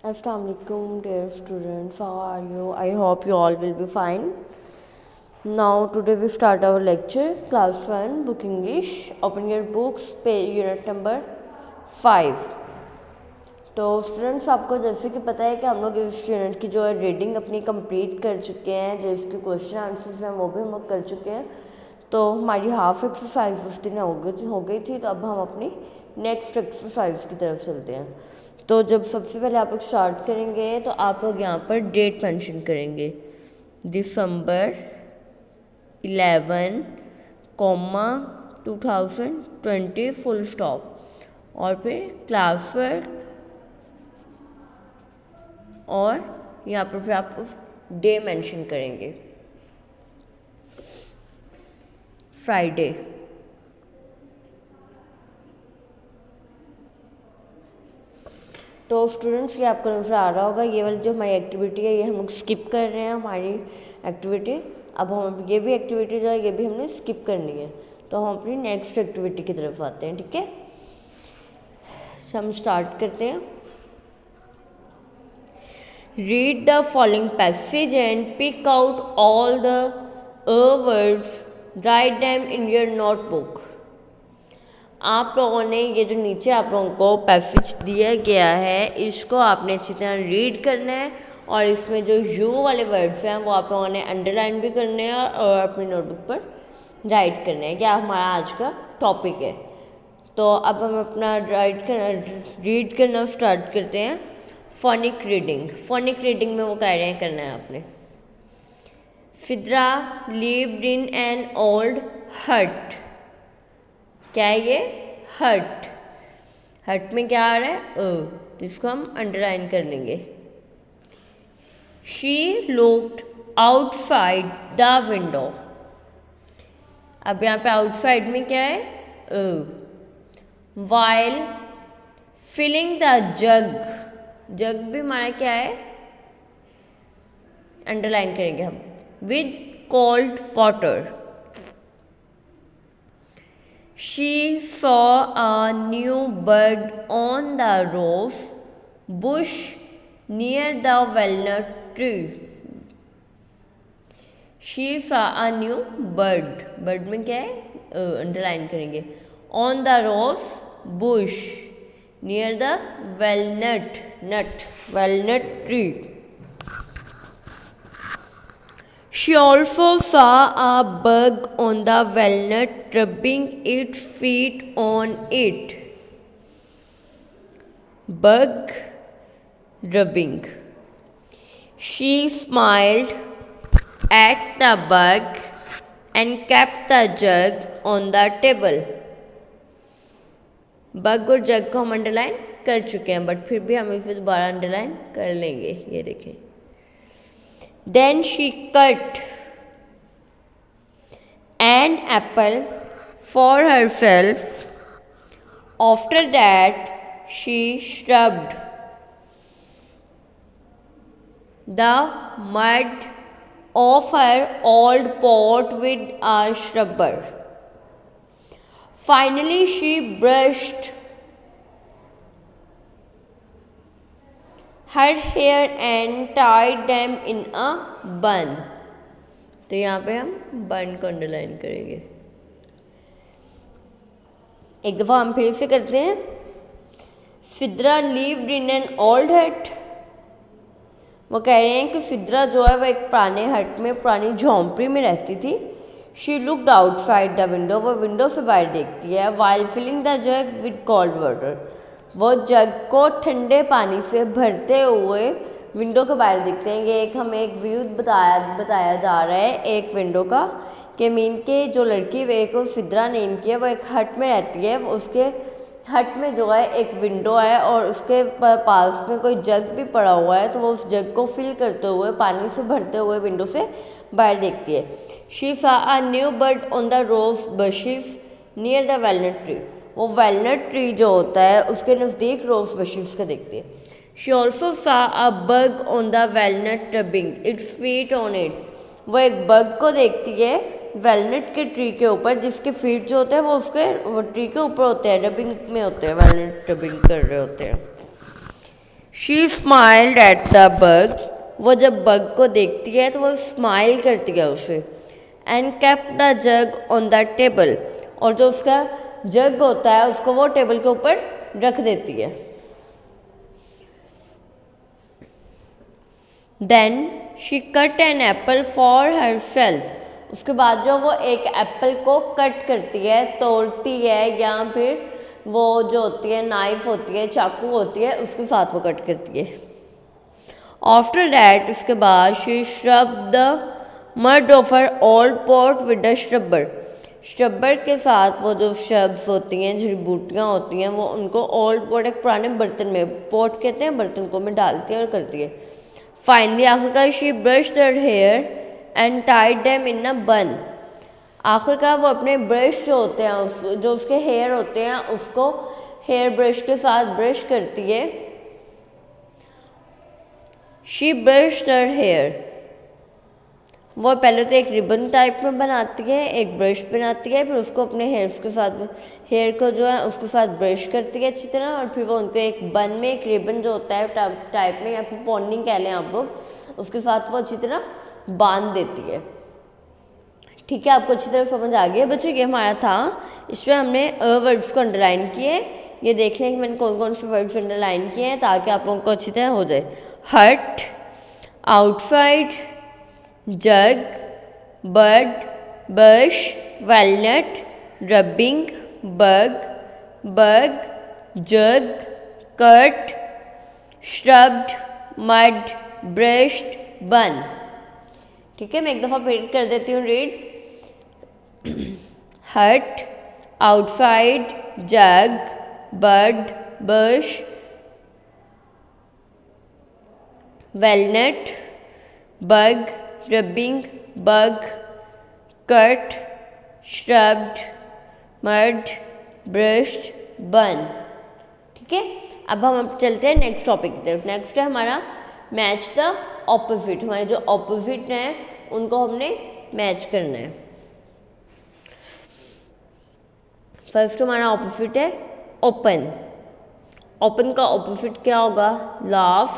Assalamualaikum dear students, how are you? I hope you all will be fine. Now today we start our lecture, class 1, book English. Open your books, page unit number 5. तो students आपको जैसे कि पता है कि हम लोग इस यूनिट की जो है रीडिंग अपनी कंप्लीट कर चुके हैं, जो इसके क्वेश्चन आंसर्स हैं वो भी हम लोग कर चुके हैं। तो हमारी हाफ एक्सरसाइज उस दिन हो गई थी, तो अब हम अपनी नेक्स्ट एक्सरसाइज की तरफ चलते हैं। तो जब सबसे पहले आप लोग स्टार्ट करेंगे तो आप लोग यहाँ पर डेट मेंशन करेंगे, दिसंबर 11, 2020 फुल स्टॉप, और फिर क्लास वर्क, और यहाँ पर फिर आप उस डे मेंशन करेंगे, फ्राइडे। तो स्टूडेंट्स ये आपको नजर आ रहा होगा, ये वाली जो हमारी एक्टिविटी है ये हम लोग स्किप कर रहे हैं हमारी एक्टिविटी। अब हम ये भी एक्टिविटी जो है ये भी हमने स्किप करनी है, तो हम अपनी नेक्स्ट एक्टिविटी की तरफ आते हैं। ठीक है, हम स्टार्ट करते हैं। Read the following passage and pick out all the words, write them in your notebook. आप लोगों ने ये जो नीचे आप लोगों को पैसेज दिया गया है इसको आपने अच्छी तरह रीड करना है, और इसमें जो यू वाले वर्ड्स हैं वो आप लोगों ने अंडरलाइन भी करने हैं और अपनी नोटबुक पर राइट करने हैं। क्या हमारा आज का टॉपिक है। तो अब हम अपना रीड करना स्टार्ट करते हैं। Phonic reading. फोनिक रीडिंग में वो कह रहे हैं करना है आपने। Sidra lived in an old हट। क्या है ये? हट। हट में क्या आ रहा है? तो इसको हम अंडरलाइन कर लेंगे। She looked outside the window. अब यहाँ पे आउटसाइड में क्या है? While filling the jug. Jug भी हमारा क्या है? अंडरलाइन करेंगे हम। With cold water. She saw a new bird on the rose bush near the walnut tree. She saw a new bird. Bird में क्या है? अंडरलाइन करेंगे। On the rose bush near the walnut tree. She also saw a bug on the walnut rubbing its feet on it. Bug rubbing. She smiled at the bug and kept the jug on the table. Bug और जग को हम underline कर चुके हैं, but फिर भी हम इसे दोबारा अंडरलाइन कर लेंगे। ये देखें। Then she cut an apple for herself. After that, she scrubbed the mud off her old pot with a scrubber. Finally, she brushed her hair and tied them in a bun. तो यहाँ पे हम बन को underline करेंगे। एक दफ़ा हम फिर से करते हैं। Sidra lived in an old हट। वो कह रहे हैं कि सिद्रा जो है वह एक पुराने हट में, पुरानी झोंपड़ी में रहती थी। She looked outside the window. वो विंडो से बाहर देखती है। While filling the jug with cold water. वो जग को ठंडे पानी से भरते हुए विंडो के बाहर दिखते हैं। ये एक हमें एक व्यू बताया जा रहा है एक विंडो का, कि मीन के जो लड़की वे को सिद्रा नेम की है वो एक हट में रहती है। उसके हट में जो है एक विंडो है और उसके पास में कोई जग भी पड़ा हुआ है, तो वो उस जग को फिल करते हुए, पानी से भरते हुए विंडो से बाहर देखती है। She saw a new bird on the rose bushes near the walnut tree. वो वेलनट ट्री जो होता है उसके नज़दीक रोज बशेस का देखती है। She also saw a bug on the walnut rubbing its feet on it. वो एक बग को देखती है वेलनट के ट्री के ऊपर, जिसके फीट जो होते हैं वो उसके ट्री के ऊपर होते हैं, रबिंग में होते हैं, वेलनट रबिंग कर रहे होते हैं। She smiled at the bug, वो जब बग को देखती है तो वो स्माइल करती है उसे। And kept the jug on the table, और जो उसका जग होता है उसको वो टेबल के ऊपर रख देती है। Then she cut an apple for herself, उसके बाद जो वो एक एप्पल को कट करती है, तोड़ती है, या फिर वो जो होती है नाइफ होती है, चाकू होती है, उसके साथ वो कट करती है। आफ्टर दैट, उसके बाद she scrub the mud off her old pot with the scrubber, scrubber के साथ वो जो श्रब्स होती हैं, जड़ी बूटियाँ होती हैं, वो उनको ओल्ड पॉट, एक पुराने बर्तन में, पॉट कहते हैं बर्तन को, में डालती है और करती है। फाइनली आखिरकार she brushed her hair and tied them in a bun, आखिरकार वो अपने ब्रश जो होते हैं, जो उसके हेयर होते हैं, उसको हेयर ब्रश के साथ ब्रश करती है। शी ब्रश्ड हर हेयर, वो पहले तो एक रिबन टाइप में बनाती है, एक ब्रश बनाती है, फिर उसको अपने हेयर्स के साथ, हेयर को जो है उसके साथ ब्रश करती है अच्छी तरह, और फिर वो उनको एक बन में, एक रिबन जो होता है टाइप में, या फिर पॉन्डिंग कह लें आप लोग, उसके साथ वो अच्छी तरह बांध देती है। ठीक है, आपको अच्छी तरह समझ आ गया बच्चों। ये हमारा था, इसमें हमने वर्ड्स को अंडरलाइन किए। ये देख लें कि मैंने कौन कौन से वर्ड्स अंडरलाइन किए हैं, ताकि आप लोगों को अच्छी तरह हो जाए। हट, outside, jug, bud, bush, वैलनट, rubbing, bug, bug, जग, cut, scrubbed, mud, brushed, bun. ठीक है, मैं एक दफ़ा रीड कर देती हूँ। Read, hut, outside, jug, bud, bush, walnut, bug, rubbing, bug, cut, scrubbed, mud, brushed, bun. ठीक है, अब हम चलते हैं नेक्स्ट टॉपिक की तरफ। नेक्स्ट है हमारा मैच द ऑपोजिट, हमारे जो ऑपोजिट हैं उनको हमने मैच करना है। फर्स्ट हमारा ऑपोजिट है ओपन। ओपन का ऑपोजिट क्या होगा? लाफ,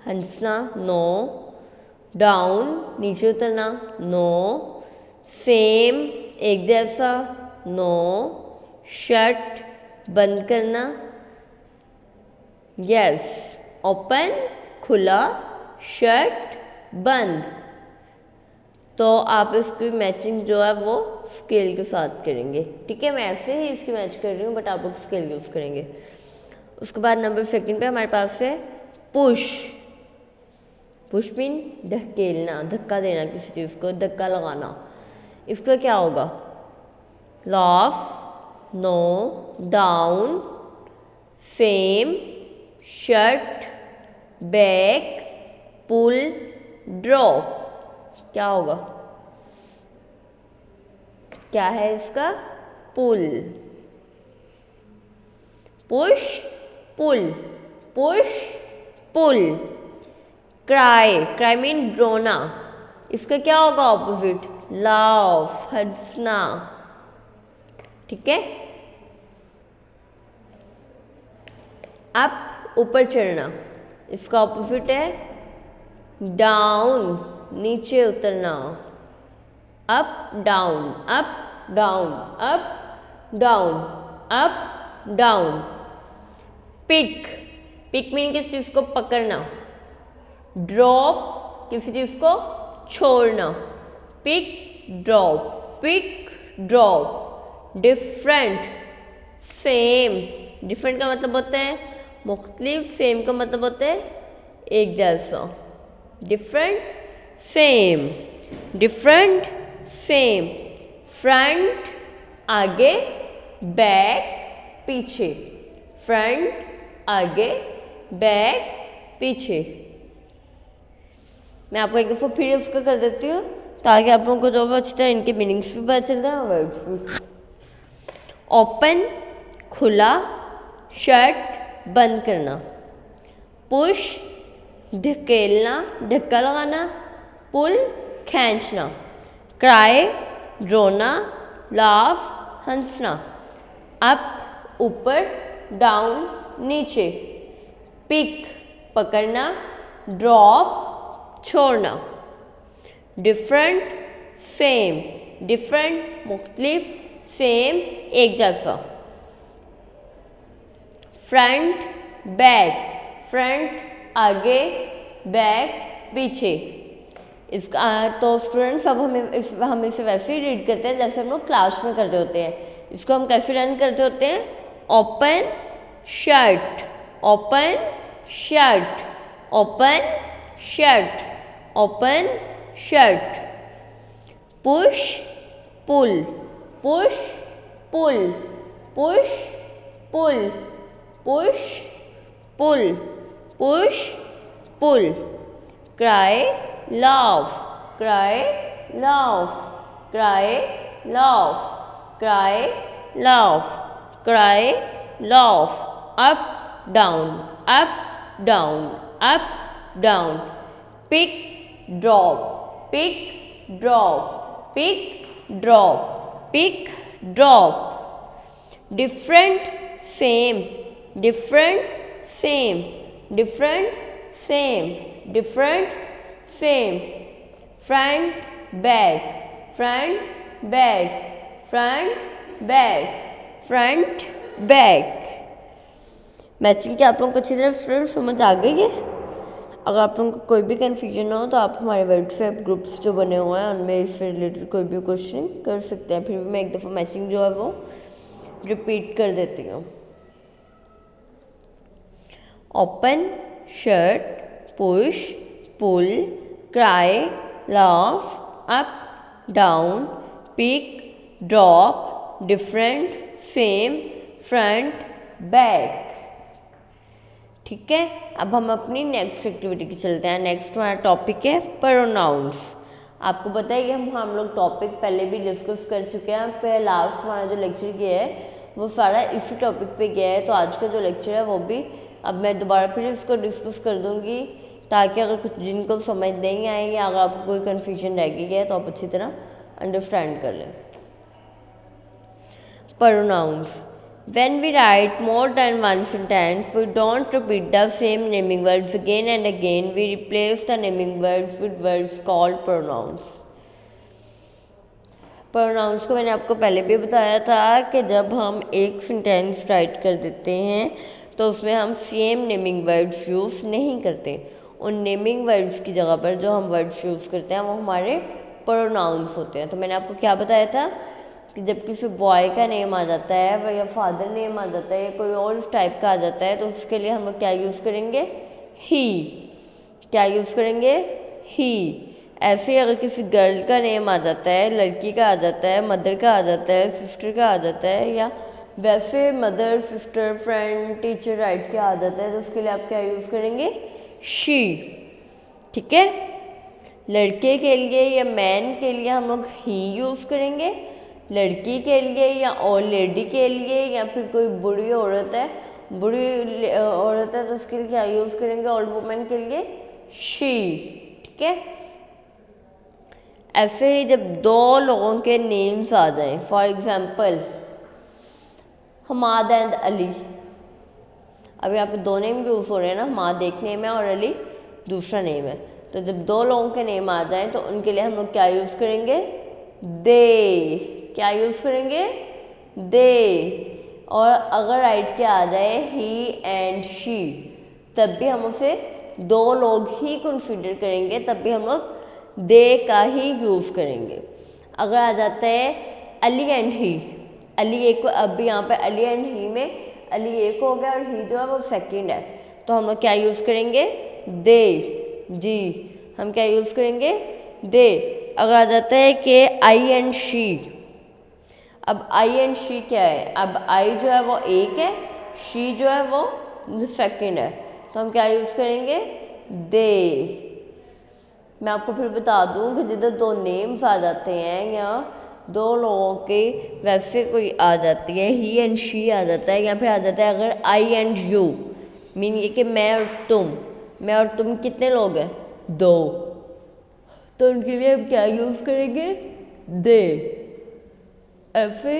हंसना, नो, डाउन, नीचे उतरना, नो, सेम, एक जैसा, नो, शट, बंद करना, यस, ओपन, खुला, शट, बंद। तो आप इसकी मैचिंग जो है वो स्केल के साथ करेंगे। ठीक है, मैं ऐसे ही इसकी मैच कर रही हूँ, बट आप लोग स्केल यूज़ करेंगे। उसके बाद नंबर सेकंड पे हमारे पास है पुश। पुश मीन धकेलना, धक्का देना, किसी चीज़ को धक्का लगाना। इसका क्या होगा? Laugh, no, down, same, shut, back, pull, drop. क्या होगा? क्या है इसका? Pull. Push, pull, push, pull. Cry, cry mean रोना। इसका क्या होगा ऑपोजिट? लाफ, हंसना। ठीक है, अप, ऊपर चढ़ना। इसका ऑपोजिट है डाउन, नीचे उतरना। Up, down, up, down, up, down, up, down. Pick, pick mean किसी चीज़ को पकड़ना। ड्रॉप, किसी चीज़ को छोड़ना। Pick, drop, pick, drop. Different, same. Different का मतलब होता है मुख्तलिफ, सेम का मतलब होता है एक जैसा। Different, same, different, same. Front, आगे, बैक, पीछे। फ्रंट, आगे, बैक, पीछे। मैं आपको एक दफ़ा फिर उसका कर देती हूँ, ताकि आप लोगों को जो अच्छी तरह इनके मीनिंग्स भी पता चल जाए, वर्ड्स भी। ओपन, खुला, शट, बंद करना। पुश, धकेलना, धक्का लगाना। पुल, खींचना। क्राई, रोना। लाफ, हंसना। अप, ऊपर, डाउन, नीचे। पिक, पकड़ना, ड्रॉप छोड़ना। डिफरेंट सेम, डिफरेंट मुख्तलिफ, सेम एक जैसा। फ्रंट बैक, फ्रंट आगे, बैक पीछे। इसका तो स्टूडेंट्स अब हम इसे वैसे ही रीड करते हैं जैसे हम लोग क्लास में करते होते हैं। इसको हम कैसे लर्न करते होते हैं? Open shut, open shut, open shut, open shut. Push pull, push pull, push pull, push pull, push pull. Cry laugh, cry laugh, cry laugh, cry laugh, cry laugh। up down, up down, up down। pick drop, pick drop, pick drop, pick drop। different same, different same, different same, different same। front back, front back, front back, front back। Matching क्या आप लोगों को अच्छी तरह student समझ आ गई है? अगर आप लोगों को कोई भी कन्फ्यूजन हो तो आप हमारे व्हाट्सएप ग्रुप्स जो बने हुए हैं उनमें इससे रिलेटेड कोई भी क्वेश्चन कर सकते हैं। फिर भी मैं एक दफ़ा मैचिंग जो है वो रिपीट कर देती हूँ। Open shut, push pull, cry laugh, up down, pick drop, different same, front back। ठीक है, अब हम अपनी नेक्स्ट एक्टिविटी की चलते हैं। नेक्स्ट हमारा टॉपिक है प्रोनाउंस। आपको पता है कि हम लोग टॉपिक पहले भी डिस्कस कर चुके हैं। पे लास्ट हमारा जो लेक्चर गया है वो सारा इसी टॉपिक पे गया है। तो आज का जो लेक्चर है वो भी अब मैं दोबारा फिर इसको डिस्कस कर दूँगी ताकि अगर कुछ जिनको समझ नहीं आए या अगर आपको कोई कन्फ्यूजन रह गई है तो आप अच्छी तरह अंडरस्टैंड कर लें। Pronounce. When we write more than one sentence, we don't repeat the same naming words again and again. We replace the naming words with words called pronouns. Pronouns को मैंने आपको पहले भी बताया था कि जब हम एक सेंटेंस राइट कर देते हैं तो उसमें हम सेम नेमिंग वर्ड्स यूज़ नहीं करते। उन नेमिंग वर्ड्स की जगह पर जो हम वर्ड्स यूज़ करते हैं वो हमारे प्रोनाउंस होते हैं। तो मैंने आपको क्या बताया था कि जब किसी बॉय का नेम आ जाता है या फादर नेम आ जाता है या कोई और इस टाइप का आ जाता है तो उसके लिए हम लोग क्या यूज़ करेंगे? ही। क्या यूज़ करेंगे? ही। ऐसे ही अगर किसी गर्ल का नेम आ जाता है, लड़की का आ जाता है, मदर का आ जाता है, सिस्टर का आ जाता है या वैसे mother, sister, friend, teacher, right क्या आ जाता है तो उसके लिए आप क्या यूज़ करेंगे? शी। ठीक है, लड़के के लिए या मैन के लिए हम लोग ही यूज़ करेंगे। लड़की के लिए या ओल्ड लेडी के लिए या फिर कोई बुढ़ी औरत है, तो उसके लिए क्या यूज़ करेंगे? ओल्ड वुमेन के लिए शी। ठीक है, ऐसे ही जब दो लोगों के नेम्स आ जाएं, for example Hamad and Ali. अब यहाँ पे दो नेम यूज़ हो रहे हैं ना, हमाद एक नेम है और अली दूसरा नेम है। तो जब दो लोगों के नेम आ जाएं तो उनके लिए हम लोग क्या यूज़ करेंगे? दे। क्या यूज़ करेंगे? दे। और अगर राइट क्या आ जाए ही एंड शी तब भी हम उसे दो लोग ही कंसीडर करेंगे, तब भी हम लोग दे का ही यूज़ करेंगे। अगर आ जाता है अली एंड ही, अली एक, अब यहाँ पे अली एंड ही में अली एक हो गया और ही जो है वो सेकंड है, तो हम लोग क्या यूज़ करेंगे? दे। जी, हम क्या यूज़ करेंगे? दे। अगर आ जाता है कि आई एंड शी, अब आई एंड शी क्या है? अब आई जो है वो एक है, शी जो है वो सेकंड है, तो हम क्या यूज़ करेंगे? दे। मैं आपको फिर बता दूं कि जिधर दो नेम्स आ जाते हैं या दो लोगों के वैसे कोई आ जाती है, ही एंड शी आ जाता है या फिर आ जाता है अगर आई एंड यू, मीन ये कि मैं और तुम कितने लोग हैं? दो, तो उनके लिए हम क्या यूज़ करेंगे? दे। ऐसे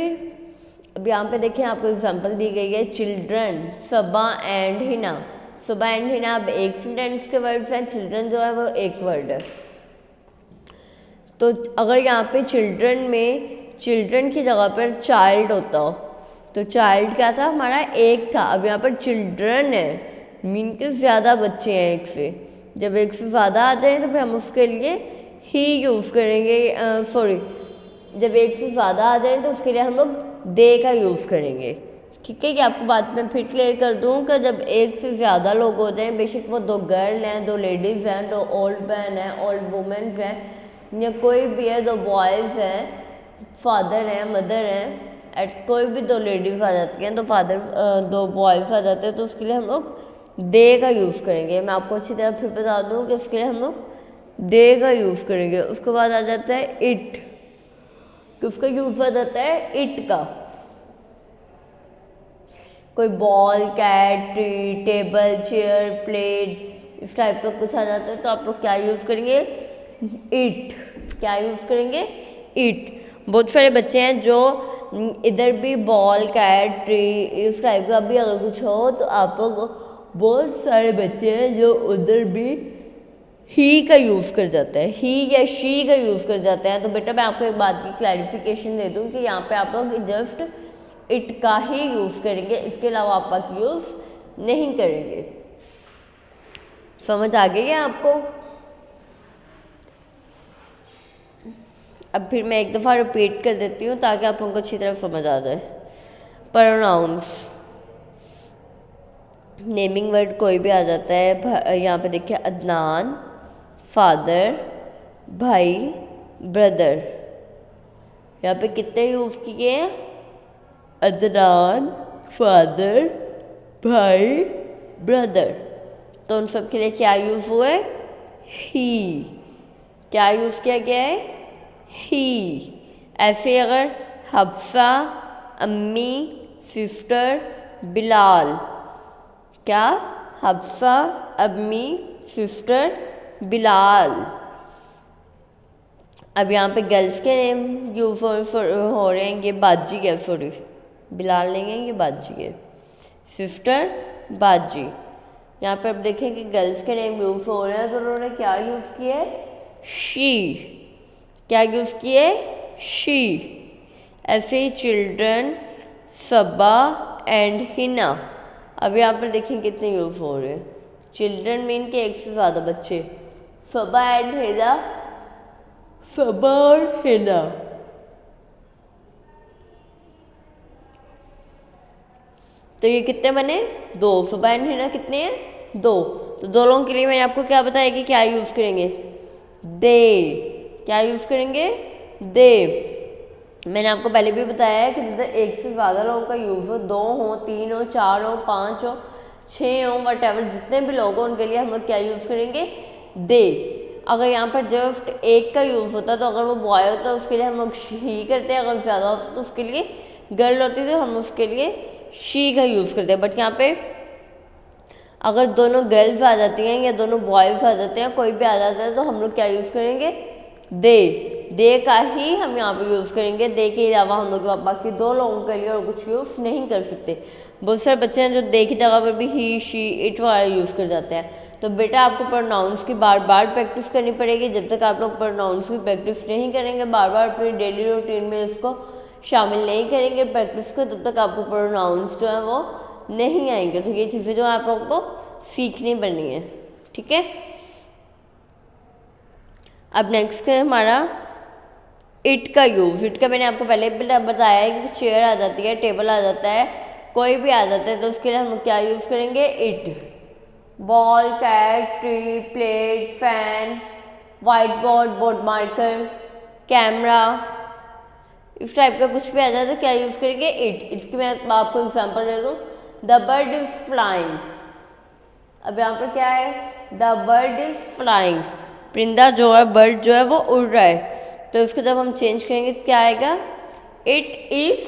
अब यहाँ पे देखें आपको एग्जांपल दी गई है चिल्ड्रन सबा एंड हिना। सुबह एंड हिना अब एक सेंटेंस के वर्ड्स हैं, चिल्ड्रन जो है वो एक वर्ड है। तो अगर यहाँ पे चिल्ड्रन में चिल्ड्रन की जगह पर चाइल्ड होता हो तो चाइल्ड क्या था हमारा, एक था। अब यहाँ पर चिल्ड्रन है, मीन के ज़्यादा बच्चे हैं एक से। जब एक से ज़्यादा आ जाए तो फिर हम उसके लिए ही यूज़ करेंगे, जब एक से ज़्यादा आ जाए तो उसके लिए हम लोग दे का यूज़ करेंगे। ठीक है, कि आपको बात में फिर क्लियर कर दूँ कि जब एक से ज़्यादा लोग हो जाएं, बेशक वो 2 गर्ल हैं, 2 लेडीज़ हैं, 2 ओल्ड मैन हैं, ओल्ड वुमेन्स हैं, या कोई भी है, 2 बॉयज़ हैं, फादर हैं, मदर हैं, एट कोई भी 2 लेडीज़ आ जाती हैं तो फादर 2 बॉयज़ आ जाते हैं, तो उसके लिए हम लोग दे का यूज़ करेंगे। मैं आपको अच्छी तरह फिर बता दूँ कि उसके लिए हम लोग दे का यूज़ करेंगे। उसके बाद आ जाता है इट, तो उसका यूज़ आ जाता है इट का। कोई ball, cat, tree, table, chair, plate, इस टाइप का कुछ आ जाता है तो आप लोग क्या यूज़ करेंगे, इट। क्या यूज़ करेंगे, इट। बहुत सारे बच्चे हैं जो इधर भी बॉल, कैट, ट्री, इस टाइप का भी अगर कुछ हो तो आप लोग, बहुत सारे बच्चे हैं जो उधर भी ही का यूज़ कर जाता है, ही या शी का यूज़ कर जाते हैं। तो बेटा मैं आपको एक बात की क्लैरिफिकेशन दे दूं कि यहाँ पे आप लोग जस्ट इट का ही यूज़ करेंगे, इसके अलावा आप बात यूज़ नहीं करेंगे। समझ आ गई है आपको? अब फिर मैं एक दफ़ा रिपीट कर देती हूँ ताकि आप लोगों को अच्छी तरह समझ आ जाए। प्रोनाउंस, नेमिंग वर्ड कोई भी आ जाता है। यहाँ पे देखिए अदनान, फादर, भाई, ब्रदर। यहाँ पे कितने यूज़ किए हैं, अदनान, फादर, भाई, ब्रदर। तो उन सब के लिए क्या यूज़ हुआ है, ही। क्या यूज़ किया गया है, ही। ऐसे अगर हफ्सा, अम्मी, सिस्टर, बिलाल, क्या, हफ्सा, अम्मी, सिस्टर, बिलाल। अब यहाँ पे गर्ल्स के नेम यूज़ हो रहे हैं, ये बाजी है, सॉरी बिलाल नहीं है, ये बाजी है, सिस्टर, बाजी। यहाँ पे अब देखें कि गर्ल्स के नेम यूज़ हो रहे हैं तो उन्होंने क्या यूज़ किया है, शी। क्या यूज़ किए, शी। ऐसे ही चिल्ड्रन, सबा एंड हिना। अब यहाँ पर देखें कितने यूज़ हो रहे हैं, चिल्ड्रन मीन के एक से ज़्यादा बच्चे, सबा एंड हिना, सबा और हिना। तो ये कितने बने, 2। सबा एंड हिना कितने हैं, 2। तो 2 लोगों के लिए मैंने आपको क्या बताया कि क्या यूज़ करेंगे, दे। क्या यूज़ करेंगे, दे। मैंने आपको पहले भी बताया है कि जिधर एक से ज़्यादा लोगों का यूज़ हो, 2 हो, 3 हो, 4 हो, 5 हो, 6 हो, वट जितने भी लोग हो उनके लिए हम लोग क्या यूज़ करेंगे, दे। अगर यहाँ पर जस्ट एक का यूज़ होता तो अगर वो बॉय होता है उसके लिए हम लोग ही करते हैं, अगर ज़्यादा होता तो उसके लिए गर्ल होती तो हम उसके लिए शी का यूज़ करते हैं। बट यहाँ पे अगर दोनों गर्ल्स आ जाती हैं या दोनों बॉयज़ आ जाते हैं, कोई भी आ जाता है तो हम लोग क्या यूज़ करेंगे, दे का ही हम यहाँ पे यूज़ करेंगे। दे के अलावा हम लोग बाकी 2 लोगों के लिए और कुछ यूज़ नहीं कर सकते। बहुत सारे बच्चे हैं जो दे की जगह पर भी ही, शी, इट वाला यूज़ कर जाते हैं। तो बेटा आपको प्रोनाउंस की बार बार प्रैक्टिस करनी पड़ेगी। जब तक आप लोग प्रोनाउंस की प्रैक्टिस नहीं करेंगे, बार बार अपनी डेली रूटीन में इसको शामिल नहीं करेंगे प्रैक्टिस को, तब तक आपको प्रोनाउंस जो है वो नहीं आएंगे। तो ये चीज़ें जो आप लोगों को सीखनी पड़नी है, ठीक है। अब नेक्स्ट है हमारा इट का यूज़। इट का मैंने आपको पहले भी बताया है कि चेयर आ जाती है, टेबल आ जाता है, कोई भी आ जाता है तो उसके लिए हम क्या यूज़ करेंगे, it. Ball, cat, tree, plate, fan, white board, board marker, camera, इस टाइप का कुछ भी आ जाए तो क्या यूज़ करेंगे, इट। इट की मैं आपको एग्जांपल दे दूँ, द बर्ड इज फ्लाइंग। अब यहाँ पर क्या है, द बर्ड इज फ्लाइंग, परिंदा जो है, बर्ड जो है वो उड़ रहा है। तो उसको जब हम चेंज करेंगे तो क्या आएगा, इट इज़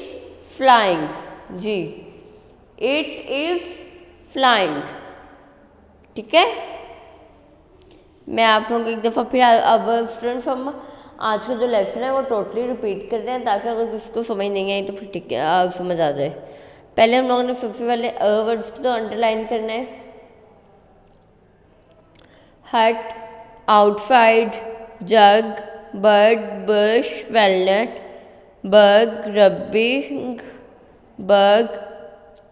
फ्लाइंग। जी, इट इज़ फ्लाइंग, ठीक है। मैं आप लोगों को एक दफ़ा फिर अब स्टूडेंट्स हम आज का जो लेसन है वो टोटली रिपीट कर दें ताकि अगर किसी को समझ नहीं आई तो फिर ठीक है समझ आ जाए। पहले हम लोगों ने सबसे पहले वर्ड्स को तो अंडरलाइन करना है, hut, outside, jug, bird, bush, walnut, bug, rubbing, bug,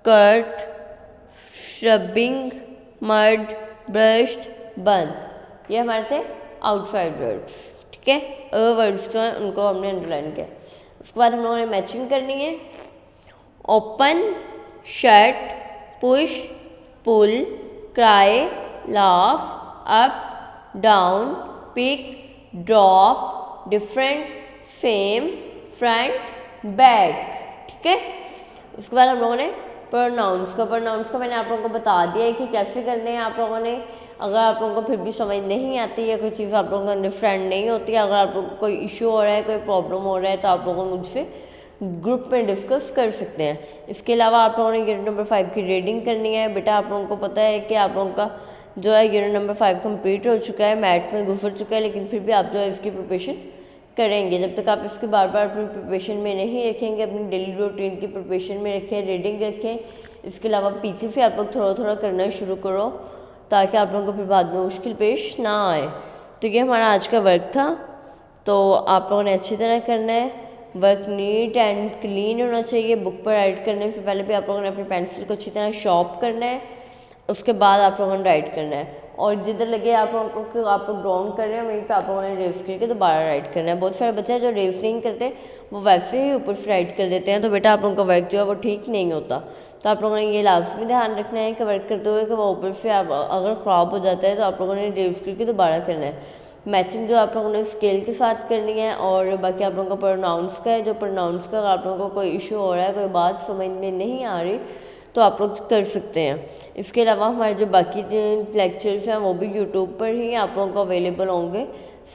cut, scrubbing, mud, brushed, bun. ये हमारे थे आउटसाइड वर्ड्स, ठीक है। वर्ड्स जो हैं उनको हमने अंडरलाइन किया। उसके बाद हम लोगों ने मैचिंग करनी है। Open, shut, push, pull, cry, laugh, up, down, pick, drop, different, same, front, back, ठीक है। उसके बाद हम लोगों ने प्रोनाउंस का मैंने आप लोगों को बता दिया है कि कैसे करने हैं आप लोगों ने। अगर आप लोगों को फिर भी समझ नहीं आती है, कोई चीज़ आप लोगों को अंडरस्टैंड नहीं होती है, अगर आप लोगों को कोई इशू हो रहा है, कोई प्रॉब्लम हो रहा है, तो आप लोगों मुझसे ग्रुप में डिस्कस कर सकते हैं। इसके अलावा आप लोगों ने यूनिट नंबर 5 की रीडिंग करनी है। बेटा आप लोगों को पता है कि आप लोगों का जो है यूनिट नंबर 5 कंप्लीट हो चुका है, मैथ में गुजर चुका है, लेकिन फिर भी आप जो है इसकी प्रिपरेशन करेंगे। जब तक आप इसके बार बार अपनी प्रिपरेशन में नहीं रखेंगे, अपनी डेली रूटीन की प्रिपरेशन में रखें, रीडिंग रखें। इसके अलावा पीछे से आप लोग थोड़ा थोड़ा करना शुरू करो, ताकि आप लोगों को फिर बाद में मुश्किल पेश ना आए। तो ये हमारा आज का वर्क था, तो आप लोगों ने अच्छी तरह करना है। वर्क नीट एंड क्लीन होना चाहिए। बुक पर राइट करने से पहले भी आप लोगों ने अपनी पेंसिल को अच्छी तरह शार्प करना है, उसके बाद आप लोगों ने राइट करना है। और जिधर लगे आप लोगों को कि आप लोग ड्रॉइंग कर रहे हैं, वहीं पे आप लोगों ने रेस करके दोबारा राइट करना है। बहुत सारे बच्चे हैं जो रेस नहीं करते, वो वैसे ही ऊपर से राइट कर देते हैं, तो बेटा आप लोगों का वर्क जो है वो ठीक नहीं होता। तो आप लोगों ने ये लाजमी ध्यान रखना है कि वर्क करते हुए कि वो ऊपर से आप अगर ख़राब हो जाता है तो आप लोगों ने रेस करके दोबारा करना है। मैचिंग जो आप लोगों ने स्केल के साथ करनी है। और बाकी आप लोगों का प्रोनाउंस का है, जो प्रोनाउंस का आप लोगों को कोई इशू हो रहा है, कोई बात समझ में नहीं आ रही, तो आप लोग कर सकते हैं। इसके अलावा हमारे जो बाकी लेक्चर्स हैं वो भी यूट्यूब पर ही आप लोगों को अवेलेबल होंगे,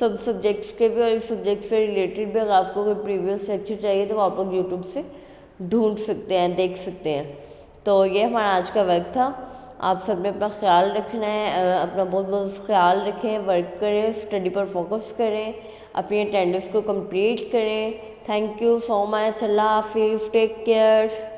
सब सब्जेक्ट्स के भी और इस सब्जेक्ट से रिलेटेड भी। अगर आपको कोई प्रीवियस लेक्चर चाहिए तो आप लोग यूट्यूब से ढूंढ सकते हैं, देख सकते हैं। तो ये हमारा आज का वर्क था। आप सब ने अपना ख्याल रखना है, अपना बहुत बहुत ख्याल रखें, वर्क करें, स्टडी पर फोकस करें, अपनी अटेंडेंस को कंप्लीट करें। Thank you so much. अल्लाह हाफिज़, टेक केयर।